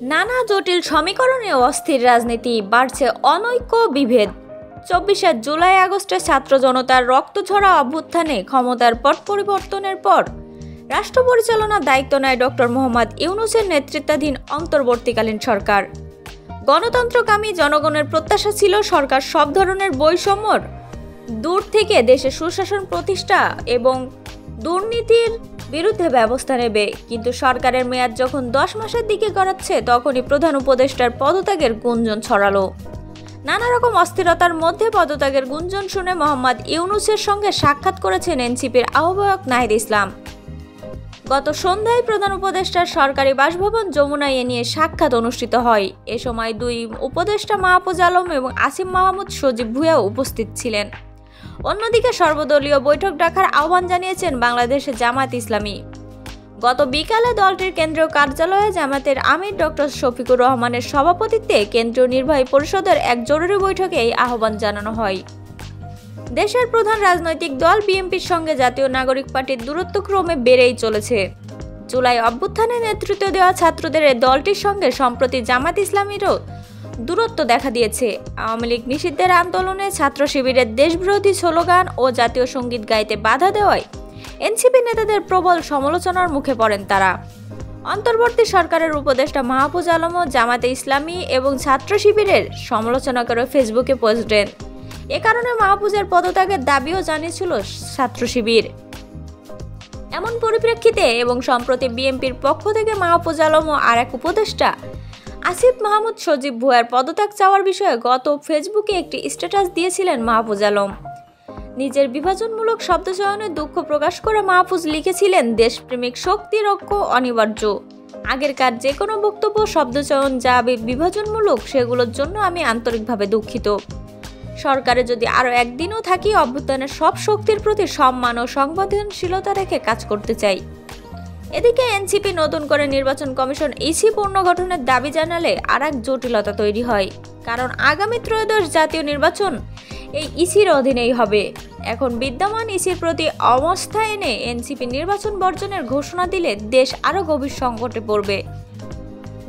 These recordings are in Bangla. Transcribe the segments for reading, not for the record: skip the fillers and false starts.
নানা জটিল সমীকরণে অস্থির রাজনীতি, বাড়ছে অনৈক্য বিভেদ। ২৪ জুলাই আগস্টে ছাত্র জনতার রক্তঝরা অভ্যুত্থানে ক্ষমতার পট পরিবর্তনের পর রাষ্ট্র পরিচালনার দায়িত্ব নেয় ডক্টর মোহাম্মদ ইউনূসের নেতৃত্বাধীন অন্তর্বর্তীকালীন সরকার। গণতন্ত্রকামী জনগণের প্রত্যাশা ছিল সরকার সব ধরনের বৈষম্যর দূর থেকে দেশে সুশাসন প্রতিষ্ঠা এবং দুর্নীতির বিরুদ্ধে ব্যবস্থা নেবে। কিন্তু সরকারের মেয়াদ যখন 10 মাসের দিকে গড়াচ্ছে, তখনই প্রধান উপদেষ্টার পদত্যাগের গুঞ্জন ছড়ালো। নানা রকম অস্থিরতার মধ্যে পদত্যাগের গুঞ্জন শুনে মোহাম্মদ ইউনূসের সঙ্গে সাক্ষাৎ করেছেন এনসিপির আহ্বায়ক নাহিদ ইসলাম। গত সন্ধ্যায় প্রধান উপদেষ্টার সরকারি বাসভবন যমুনায় এ নিয়ে সাক্ষাৎ অনুষ্ঠিত হয়। এ সময় দুই উপদেষ্টা মাহফুজ আলম এবং আসিফ মাহমুদ সজীব ভুঁইয়াও উপস্থিত ছিলেন। অন্যদিকে সর্বদলীয় বৈঠক ডাকার আহ্বান জানিয়েছেন বাংলাদেশের জামায়াত ইসলামী। গত বিকালে দলটির কেন্দ্রীয় কার্যালয়ে জামায়াতের আমির ডক্টর শফিকুর রহমানের সভাপতিত্বে কেন্দ্রীয় নির্বাহী পরিষদের এক জরুরি বৈঠকে এই আহ্বান জানানো হয়। দেশের প্রধান রাজনৈতিক দল বিএনপির সঙ্গে জাতীয় নাগরিক পার্টির দূরত্ব ক্রমে বেড়েই চলেছে। জুলাই অভ্যুত্থানে নেতৃত্ব দেওয়া ছাত্রদের এই দলটির সঙ্গে সম্প্রতি জামায়াত ইসলামীরও দূরত্ব দেখা দিয়েছে। আওয়ামী লীগ নিষিদ্ধের আন্দোলনে ছাত্র শিবিরের দেশবিরোধী স্লোগান ও জাতীয় সঙ্গীত গাইতে বাধা দেওয়ায় এনসিপি নেতাদের প্রবল সমালোচনার মুখে পড়েন তারা। অন্তর্বর্তী সরকারের উপদেষ্টা মাহফুজ আলমও জামায়াতে ইসলামী এবং ছাত্র শিবিরের সমালোচনা করে ফেসবুকে পোস্ট দেন। এ কারণে মাহফুজের পদত্যাগের দাবিও জানিয়েছিল ছাত্র শিবির। এমন পরিপ্রেক্ষিতে এবং সম্প্রতি বিএনপির পক্ষ থেকে মাহফুজ আলম ও আরেক উপদেষ্টা আসিফ মাহমুদ সজীব ভুঁইয়ার পদত্যাগ চাওয়ার বিষয়ে গত ফেসবুকে একটি স্ট্যাটাস দিয়েছিলেন মাহফুজ আলম। নিজের বিভাজনমূলক শব্দচয়নে দুঃখ প্রকাশ করে মাহফুজ লিখেছিলেন, দেশপ্রেমিক শক্তি রক্ষ অনিবার্য। আগেরকার যে কোনো বক্তব্য শব্দচয়ন যা বিভাজনমূলক, সেগুলোর জন্য আমি আন্তরিকভাবে দুঃখিত। সরকারে যদি আরও একদিনও থাকি, অভ্যুত্থানের সব শক্তির প্রতি সম্মান ও সংবেদনশীলতা রেখে কাজ করতে চাই। এদিকে এনসিপি নতুন করে নির্বাচন কমিশন ইসি পুনর্গঠনের দাবি জানালে আরেক জটিলতা তৈরি হয়। কারণ আগামী ত্রয়োদশ জাতীয় নির্বাচন এই ইসির অধীনেই হবে। এখন বিদ্যমান ইসির প্রতি অবস্থা এনে এনসিপি নির্বাচন বর্জনের ঘোষণা দিলে দেশ আরও গভীর সংকটে পড়বে।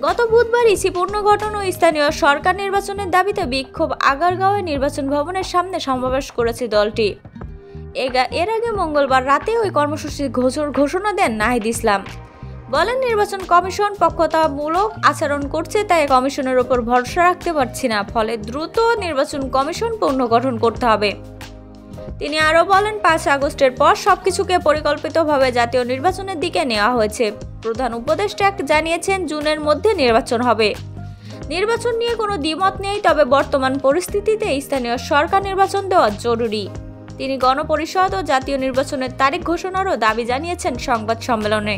গত বুধবার ইসি পুনর্গঠন ও স্থানীয় সরকার নির্বাচনের দাবিতে বিক্ষোভ আগারগাঁওয়ে নির্বাচন ভবনের সামনে সমাবেশ করেছে দলটি। এর আগে মঙ্গলবার রাতে ওই কর্মসূচির ঘোষণা দেন নাহিদ ইসলাম। বলেন, নির্বাচন কমিশন পক্ষপাতমূলক আচরণ করছে, তাই কমিশনের ওপর ভরসা রাখতে পারছি না। ফলে দ্রুত নির্বাচন কমিশন পুনর্গঠন করতে হবে। তিনি আরও বলেন, 5 আগস্টের পর সবকিছুকে পরিকল্পিতভাবে জাতীয় নির্বাচনের দিকে নেওয়া হয়েছে। প্রধান উপদেষ্টা জানিয়েছেন, জুনের মধ্যে নির্বাচন হবে। নির্বাচন নিয়ে কোনো দ্বিমত নেই, তবে বর্তমান পরিস্থিতিতে স্থানীয় সরকার নির্বাচন দেওয়া জরুরি। তিনি গণপরিষদ ও জাতীয় নির্বাচনের তারিখ ঘোষণারও দাবি জানিয়েছেন সংবাদ সম্মেলনে।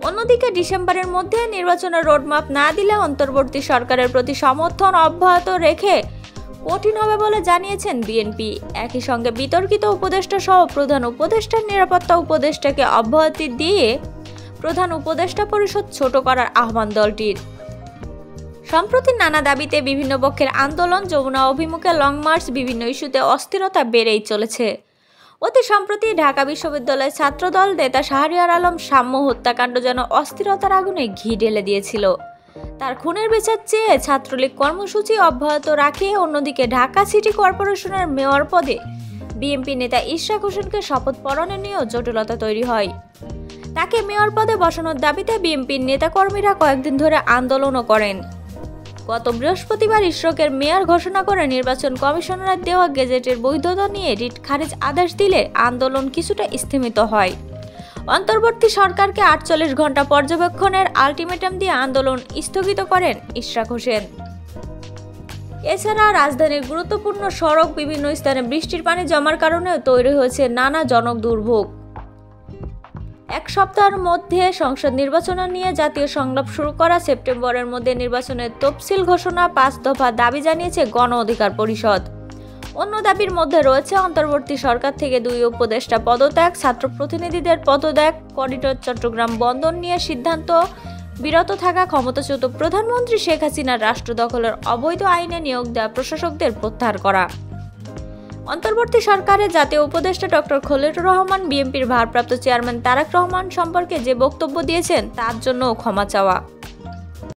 অন্যদিকে ডিসেম্বরের মধ্যে নির্বাচনের রোডম্যাপ না দিলে অন্তর্বর্তী সরকারের প্রতি সমর্থন অব্যাহত রেখে কঠিন হবে বলে জানিয়েছেন বিএনপি। একই সঙ্গে বিতর্কিত উপদেষ্টা সহ প্রধান উপদেষ্টার নিরাপত্তা উপদেষ্টাকে অব্যাহতি দিয়ে প্রধান উপদেষ্টা পরিষদ ছোট করার আহ্বান দলটির। সম্প্রতি নানা দাবিতে বিভিন্ন পক্ষের আন্দোলন, যমুনা অভিমুখে লং মার্চ, বিভিন্ন ইস্যুতে অস্থিরতা বেড়েই চলেছে। অতি সম্প্রতি ঢাকা বিশ্ববিদ্যালয়ের ছাত্রদল নেতা শাহরিয়ার আলম সাম্য হত্যাকাণ্ড যেন অস্থিরতার আগুনে ঘি ঢেলে দিয়েছিল। তার খুনের বিচার চেয়ে ছাত্রলীগ কর্মসূচি অব্যাহত রাখে। অন্যদিকে ঢাকা সিটি কর্পোরেশনের মেয়র পদে বিএনপি নেতা ইশরাক হোসেনকে শপথ পড়ানো নিয়েও জটিলতা তৈরি হয়। তাকে মেয়র পদে বসানোর দাবিতে বিএনপির নেতাকর্মীরা কয়েকদিন ধরে আন্দোলনও করেন। গত বৃহস্পতিবার ইশরাকের মেয়র ঘোষণা করে নির্বাচন কমিশনার দেওয়া গেজেটের বৈধতা নিয়ে রিট খারিজ আদেশ দিলে আন্দোলন কিছুটা স্থিমিত হয়। অন্তর্বর্তী সরকারকে 48 ঘন্টা পর্যবেক্ষণের আলটিমেটাম দিয়ে আন্দোলন স্থগিত করেন ইশরাক হোসেন। এছাড়া রাজধানীর গুরুত্বপূর্ণ সড়ক বিভিন্ন স্থানে বৃষ্টির পানি জমার কারণেও তৈরি হয়েছে নানা জনক দুর্ভোগ। এক সপ্তাহের মধ্যে সংসদ নির্বাচন নিয়ে জাতীয় সংলাপ শুরু করা, সেপ্টেম্বরের মধ্যে নির্বাচনের তফসিল ঘোষণা, 5 দফা দাবি জানিয়েছে গণ অধিকার পরিষদ। অন্য দাবির মধ্যে রয়েছে অন্তর্বর্তী সরকার থেকে 2 উপদেষ্টা পদত্যাগ, ছাত্র প্রতিনিধিদের পদত্যাগ, করিডোর চট্টগ্রাম বন্দর নিয়ে সিদ্ধান্ত, বিরত থাকা ক্ষমতাচ্যুত প্রধানমন্ত্রী শেখ হাসিনার রাষ্ট্র দখলের অবৈধ আইনে নিয়োগ দেওয়া প্রশাসকদের প্রত্যাহার করা। অন্তর্বর্তী সরকারের জাতীয় উপদেষ্টা ডক্টর খলিলুর রহমান বিএনপির ভারপ্রাপ্ত চেয়ারম্যান তারেক রহমান সম্পর্কে যে বক্তব্য দিয়েছেন তার জন্য ক্ষমা চাওয়া।